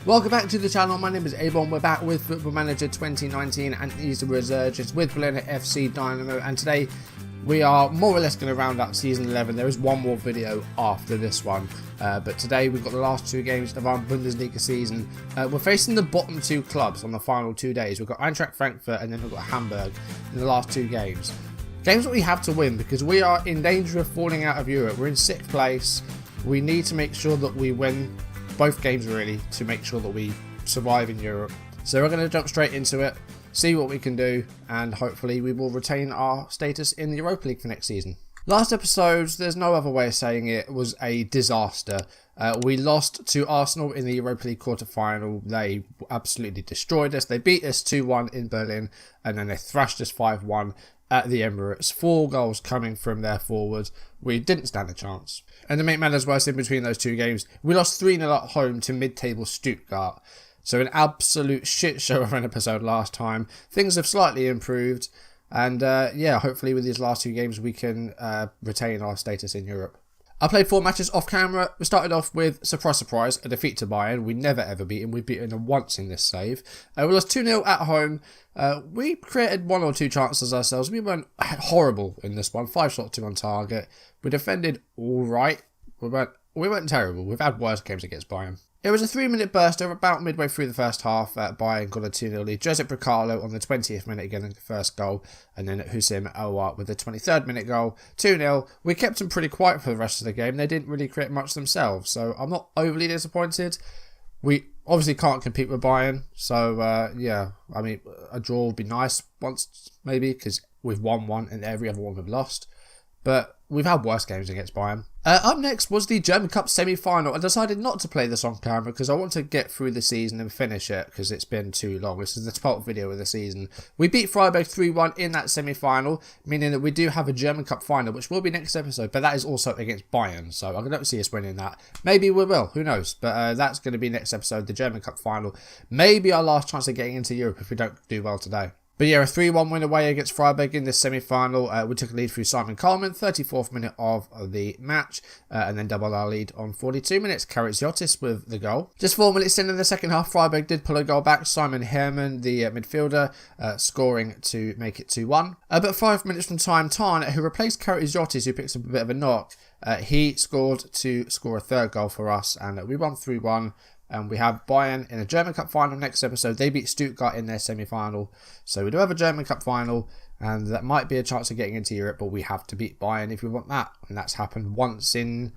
Welcome back to the channel. My name is A-Bomb. We're back with Football Manager 2019 and Easter Resurgence with Berliner FC Dynamo, and today we are more or less going to round up Season 11. There is one more video after this one, but today we've got the last two games of our Bundesliga season. We're facing the bottom two clubs on the final 2 days. We've got Eintracht Frankfurt and then we've got Hamburg in the last two games. Games that we have to win because we are in danger of falling out of Europe. We're in 6th place. We need to make sure that we win both games really to make sure that we survive in Europe. So we're going to jump straight into it, see what we can do, and hopefully we will retain our status in the Europa League for next season. Last episode, there's no other way of saying it, was a disaster. We lost to Arsenal in the Europa League quarter-final. They absolutely destroyed us. They beat us 2-1 in Berlin, and then they thrashed us 5-1 at the Emirates. 4 goals coming from their forward. We didn't stand a chance. And to make matters worse, in between those two games, we lost 3-0 at home to mid-table Stuttgart. So an absolute shit show of an episode last time. Things have slightly improved. And yeah, hopefully with these last two games we can retain our status in Europe. I played 4 matches off camera. We started off with, surprise surprise, a defeat to Bayern. We never ever beat them. We've beaten them once in this save. We lost 2-0 at home. We created 1 or 2 chances ourselves. We weren't horrible in this one. 5 shots, 2 on target. We defended all right. We weren't terrible. We've had worse games against Bayern. It was a 3-minute burster about midway through the first half. Bayern got a 2-0 lead. Josep Bricalo on the 20th minute getting the first goal. And then Hussein Aouar with the 23rd minute goal. 2-0. We kept them pretty quiet for the rest of the game. They didn't really create much themselves. So I'm not overly disappointed. We obviously can't compete with Bayern. So yeah, I mean, a draw would be nice once maybe because we've won one and every other one we've lost. But we've had worse games against Bayern. Up next was the German Cup semi-final. I decided not to play this on camera because I want to get through the season and finish it because it's been too long. This is the 12th video of the season. We beat Freiburg 3-1 in that semi-final, meaning that we do have a German Cup final, which will be next episode, but that is also against Bayern, so I don't see us winning that. Maybe we will, who knows, but that's going to be next episode, the German Cup final. Maybe our last chance of getting into Europe if we don't do well today. But yeah, a 3-1 win away against Freiburg in this semi-final. We took a lead through Simon Coleman, 34th minute of the match, and then doubled our lead on 42 minutes. Karatziotis with the goal. Just 4 minutes in the second half, Freiburg did pull a goal back. Simon Herman, the midfielder, scoring to make it 2-1. But 5 minutes from time, Tarn, who replaced Karatziotis, who picks up a bit of a knock, he scored to score a third goal for us, and we won 3-1. And we have Bayern in a German Cup final next episode. They beat Stuttgart in their semi-final. So we do have a German Cup final. And that might be a chance of getting into Europe. But we have to beat Bayern if we want that. And that's happened once in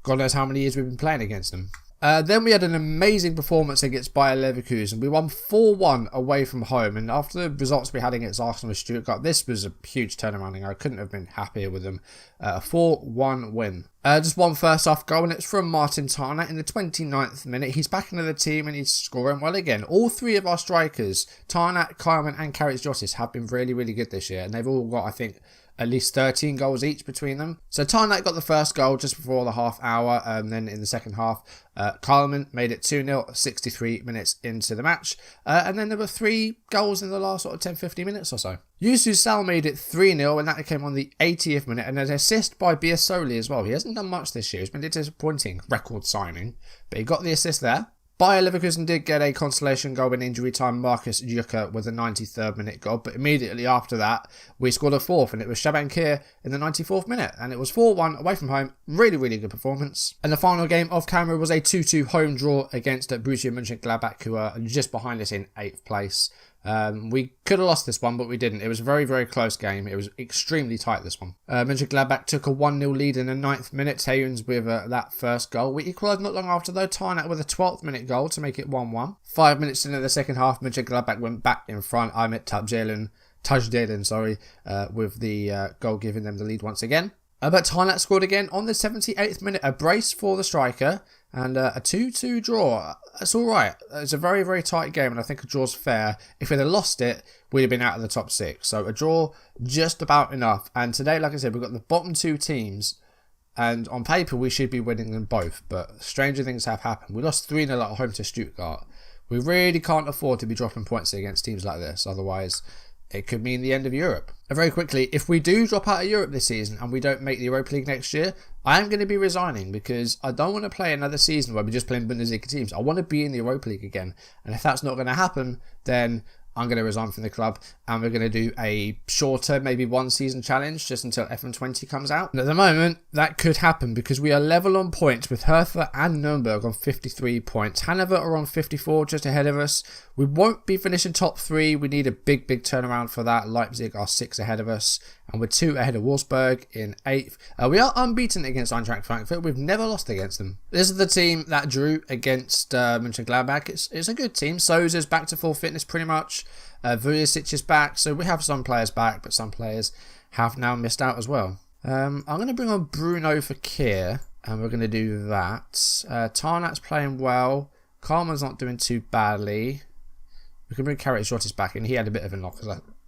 God knows how many years we've been playing against them. Then we had an amazing performance against Bayer Leverkusen. We won 4-1 away from home. And after the results we had against Arsenal and Stuttgart, this was a huge turnaround. And I couldn't have been happier with them. A 4-1 win. Just one first half goal, and it's from Martin Tarnat in the 29th minute. He's back into the team and he's scoring well again. All 3 of our strikers, Tarnat, Kleiman and Karatziotis, have been really, really good this year. And they've all got, I think, at least 13 goals each between them. So Tarnat got the first goal just before the half hour. Then in the second half, Kleiman made it 2-0, 63 minutes into the match. And then there were 3 goals in the last sort of 10-15 minutes or so. Yusu Sal made it 3-0, and that came on the 80th minute, and an assist by Biasoli as well. He hasn't done much this year. It's been a disappointing record signing, but he got the assist there. Bayer Leverkusen did get a consolation goal in injury time. Marcus Jucker with a 93rd minute goal, but immediately after that, we scored a 4th, and it was Shaban Kier in the 94th minute, and it was 4-1 away from home. Really, really good performance. And the final game off camera was a 2-2 home draw against Borussia Mönchengladbach, who are just behind us in 8th place. We could have lost this one, but we didn't. It was a very, very close game. It was extremely tight, this one. Mönchengladbach took a 1-0 lead in the 9th minute. Teuns with that first goal. We equalised not long after, though. Tarnat with a 12th minute goal to make it 1-1. 5 minutes into the second half, Mönchengladbach went back in front. Ahmet Tajdelen, with the goal giving them the lead once again. But Tarnat scored again on the 78th minute. A brace for the striker. And a 2-2 draw. That's all right. It's a very, very tight game, and I think a draw's fair. If we'd have lost it, we'd have been out of the top 6. So a draw, just about enough. And today, like I said, we've got the bottom 2 teams, and on paper, we should be winning them both. But stranger things have happened. We lost 3-0 at home to Stuttgart. We really can't afford to be dropping points against teams like this. Otherwise, it could mean the end of Europe. And very quickly, if we do drop out of Europe this season and we don't make the Europa League next year, I am going to be resigning because I don't want to play another season where we're just playing Bundesliga teams. I want to be in the Europa League again. And if that's not going to happen, then I'm going to resign from the club and we're going to do a shorter, maybe one season challenge just until FM20 comes out. And at the moment, that could happen because we are level on points with Hertha and Nuremberg on 53 points. Hanover are on 54, just ahead of us. We won't be finishing top 3. We need a big turnaround for that. Leipzig are 6 ahead of us and we're 2 ahead of Wolfsburg in 8th. We are unbeaten against Eintracht Frankfurt. We've never lost against them. This is the team that drew against Mönchengladbach. It's a good team. Sousa's back to full fitness pretty much. Vujicic is back, so we have some players back, but some players have now missed out as well. I'm going to bring on Bruno for Kier, and we're going to do that. Tarnat's playing well. Karman's not doing too badly. We can bring Karatis back in. He had a bit of a knock,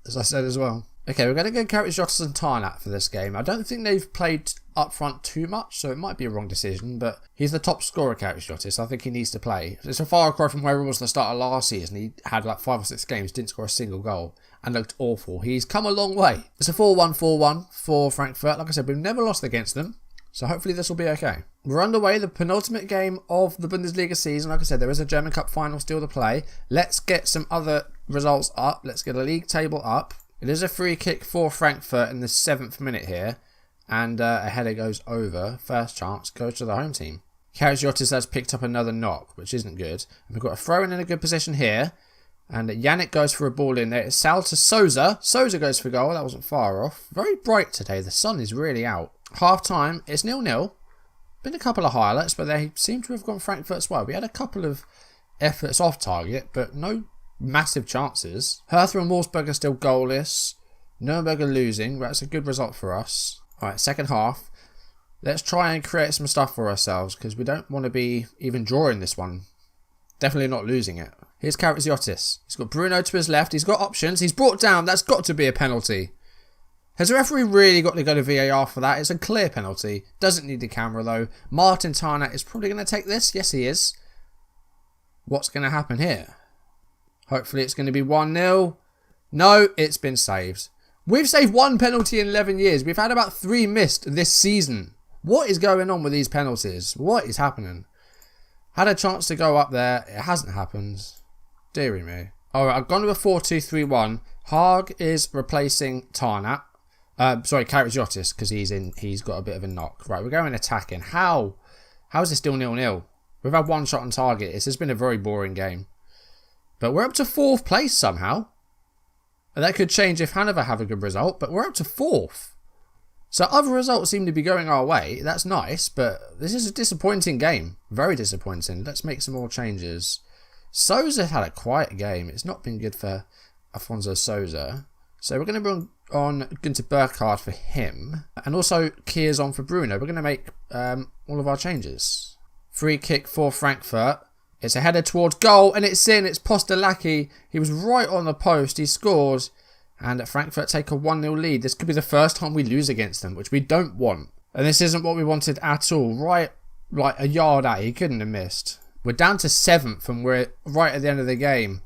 as I said as well. Okay, we're going to go Karatis and Tarnat for this game. I don't think they've played up front too much, so it might be a wrong decision, but he's the top scorer, Karatis. I think he needs to play. It's a far cry from where he was at the start of last season. He had like 5 or 6 games, didn't score a single goal, and looked awful. He's come a long way. It's a 4-1-4-1 for Frankfurt. Like I said, we've never lost against them, so hopefully this will be okay. We're underway, the penultimate game of the Bundesliga season. Like I said, there is a German Cup final still to play. Let's get some other results up. Let's get a league table up. It is a free kick for Frankfurt in the 7th minute here. And a header goes over. First chance goes to the home team. Karatis has picked up another knock, which isn't good. And we've got a throw in a good position here. And Yannick goes for a ball in there. It's Sal to Sousa. Sousa goes for goal. That wasn't far off. Very bright today. The sun is really out. Half time. It's 0-0. Been a couple of highlights, but they seem to have gone Frankfurt's way. We had a couple of efforts off target, but no massive chances. Hertha and Wolfsburg are still goalless. Nuremberg are losing. That's a good result for us. Alright, second half. Let's try and create some stuff for ourselves because we don't want to be even drawing this one. Definitely not losing it. Here's Karatis. He's got Bruno to his left. He's got options. He's brought down. That's got to be a penalty. Has the referee really got to go to VAR for that? It's a clear penalty. Doesn't need the camera though. Martin Tarnat is probably going to take this. Yes, he is. What's going to happen here? Hopefully it's going to be 1-0. No, it's been saved. We've saved 1 penalty in 11 years. We've had about 3 missed this season. What is going on with these penalties? What is happening? Had a chance to go up there. It hasn't happened. Deary me. Alright, I've gone with a 4-2-3-1. Haag is replacing Tarnat. Karatis, because he's got a bit of a knock. Right, we're going attacking. How is it still 0-0? We've had 1 shot on target. This has been a very boring game. But we're up to 4th place somehow. And that could change if Hanover have a good result, but we're up to 4th. So other results seem to be going our way. That's nice, but this is a disappointing game. Very disappointing. Let's make some more changes. Sousa had a quiet game. It's not been good for Afonso Sousa. So we're going to bring on Günther Burkhardt for him. And also Kier's on for Bruno. We're going to make all of our changes. Free kick for Frankfurt. It's a header towards goal and it's in. It's Postelaki. He was right on the post. He scores. And Frankfurt take a 1-0 lead. This could be the first time we lose against them, which we don't want. And this isn't what we wanted at all. Right, like a yard out. He couldn't have missed. We're down to 7th and we're right at the end of the game.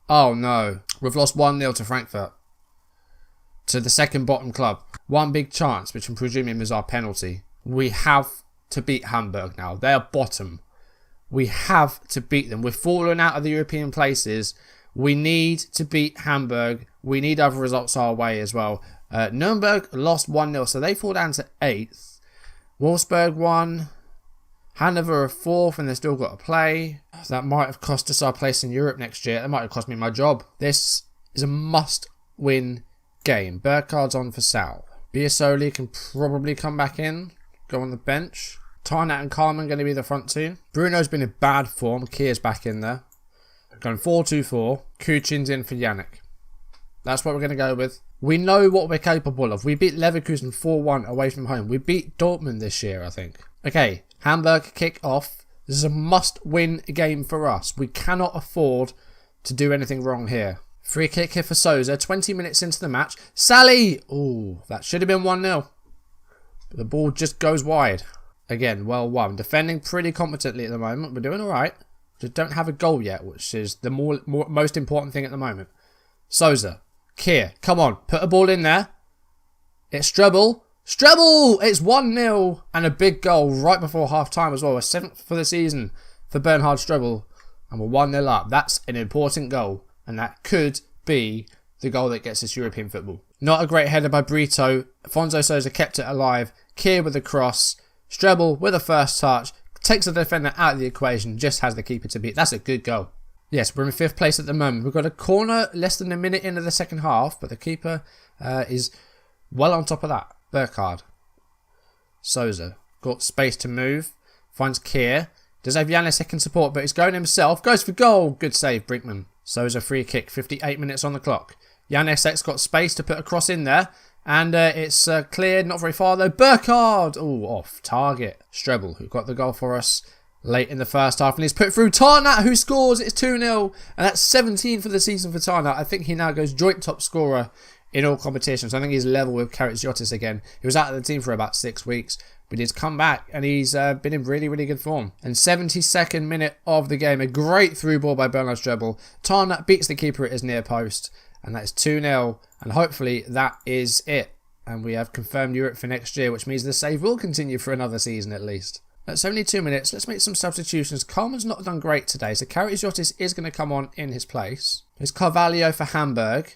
Oh no. We've lost 1-0 to Frankfurt. To the second bottom club. 1 big chance, which I'm presuming is our penalty. We have to beat Hamburg now. They are bottom. We have to beat them. We're falling out of the European places. We need to beat Hamburg. We need other results our way as well. Nuremberg lost 1-0, so they fall down to 8th. Wolfsburg won. Hanover are 4th, and they've still got to play. That might have cost us our place in Europe next year. That might have cost me my job. This is a must-win game. Burkhardt's on for Sal. Biasoli can probably come back in. Go on the bench. Tarnat and Carmen going to be the front two. Bruno's been in bad form. Kier's back in there. Going 4-2-4. Kuchin's in for Yannick. That's what we're going to go with. We know what we're capable of. We beat Leverkusen 4-1 away from home. We beat Dortmund this year, I think. Okay, Hamburg kick off. This is a must-win game for us. We cannot afford to do anything wrong here. Free kick here for Sousa. 20 minutes into the match. Sally! Ooh, that should have been 1-0. But the ball just goes wide. Again, well won. Defending pretty competently at the moment. We're doing alright. Just don't have a goal yet, which is the most important thing at the moment. Sousa. Kier, come on, put a ball in there. It's Strebel. Strebel! It's 1-0 and a big goal right before half time as well. A 7th for the season for Bernhard Strebel. And we're 1-0 up. That's an important goal. And that could be the goal that gets us European football. Not a great header by Brito. Afonso Sousa kept it alive. Kier with a cross. Strebel with a first touch. Takes the defender out of the equation. Just has the keeper to beat. That's a good goal. Yes, we're in 5th place at the moment. We've got a corner less than a minute into the second half. But the keeper is well on top of that. Burkhard. Sousa. Got space to move. Finds Kier. Does have Yannis second support, but he's going himself. Goes for goal. Good save, Brinkman. Sousa free kick. 58 minutes on the clock. Yannis X got space to put a cross in there. And it's cleared. Not very far though. Burkhard. Oh, off target. Strebel, who got the goal for us late in the first half. And he's put through Tarnat, who scores. It's 2-0. And that's 17 for the season for Tarnat. I think he now goes joint top scorer in all competitions. I think he's level with Karatziotis again. He was out of the team for about 6 weeks. But he's come back and he's been in really, really good form. And 72nd minute of the game. A great through ball by Bernhard Strebel. Tarnat beats the keeper at his near post. And that is 2-0. And hopefully that is it. And we have confirmed Europe for next year, which means the save will continue for another season at least. At 72 minutes, let's make some substitutions. Coleman's not done great today, so Karatziotis is going to come on in his place. It's Carvalho for Hamburg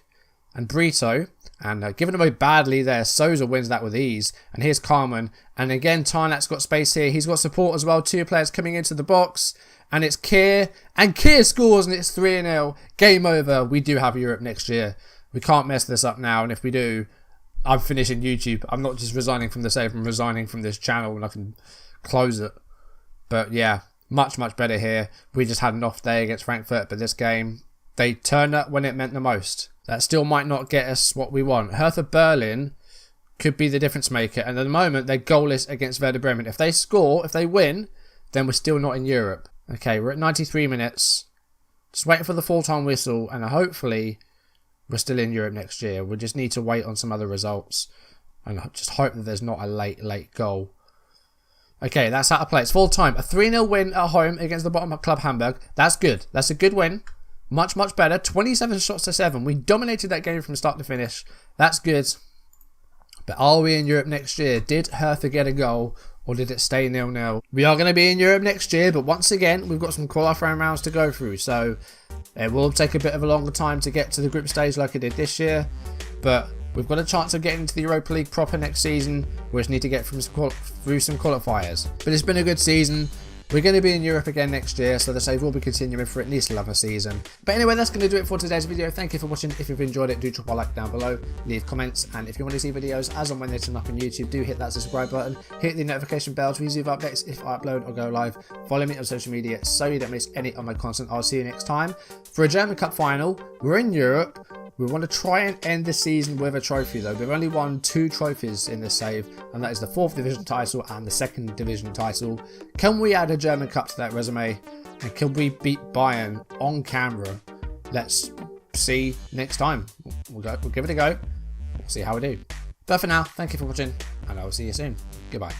and Brito. And given away badly there, Sousa wins that with ease. And here's Carmen. And again, Tarnat's got space here. He's got support as well. 2 players coming into the box. And it's Kier. And Kier scores and it's 3-0. Game over. We do have Europe next year. We can't mess this up now. And if we do, I'm finishing YouTube. I'm not just resigning from the save. I'm resigning from this channel and I can close it. But yeah, much, much better here. We just had an off day against Frankfurt. But this game, they turned up when it meant the most. That still might not get us what we want. Hertha Berlin could be the difference maker. And at the moment, they're goalless against Werder Bremen. If they score, if they win, then we're still not in Europe. Okay, we're at 93 minutes. Just waiting for the full-time whistle. And hopefully, we're still in Europe next year. We just need to wait on some other results. And just hope that there's not a late goal. Okay, that's out of play. It's full-time. A 3-0 win at home against the bottom club Hamburg. That's good. That's a good win. Much, much better. 27 shots to 7. We dominated that game from start to finish. That's good. But are we in Europe next year? Did Hertha get a goal or did it stay 0-0? We are going to be in Europe next year, but once again, we've got some qualifying rounds to go through. So it will take a bit of a longer time to get to the group stage like it did this year. But we've got a chance of getting into the Europa League proper next season. We just need to get through some qualifiers. But it's been a good season. We're going to be in Europe again next year, so the save will be continuing for at least another season. But anyway, that's going to do it for today's video. Thank you for watching. If you've enjoyed it, do drop a like down below, leave comments, and if you want to see videos as and when they turn up on YouTube, do hit that subscribe button, hit the notification bell to receive updates if I upload or go live. Follow me on social media so you don't miss any of my content. I'll see you next time. For a German Cup final, we're in Europe. We want to try and end the season with a trophy though. We've only won 2 trophies in this save, and that is the 4th division title and the 2nd division title. Can we add a German Cup to that resume? And can we beat Bayern on camera? Let's see next time. We'll give it a go. We'll see how we do. But for now, thank you for watching, and I will see you soon. Goodbye.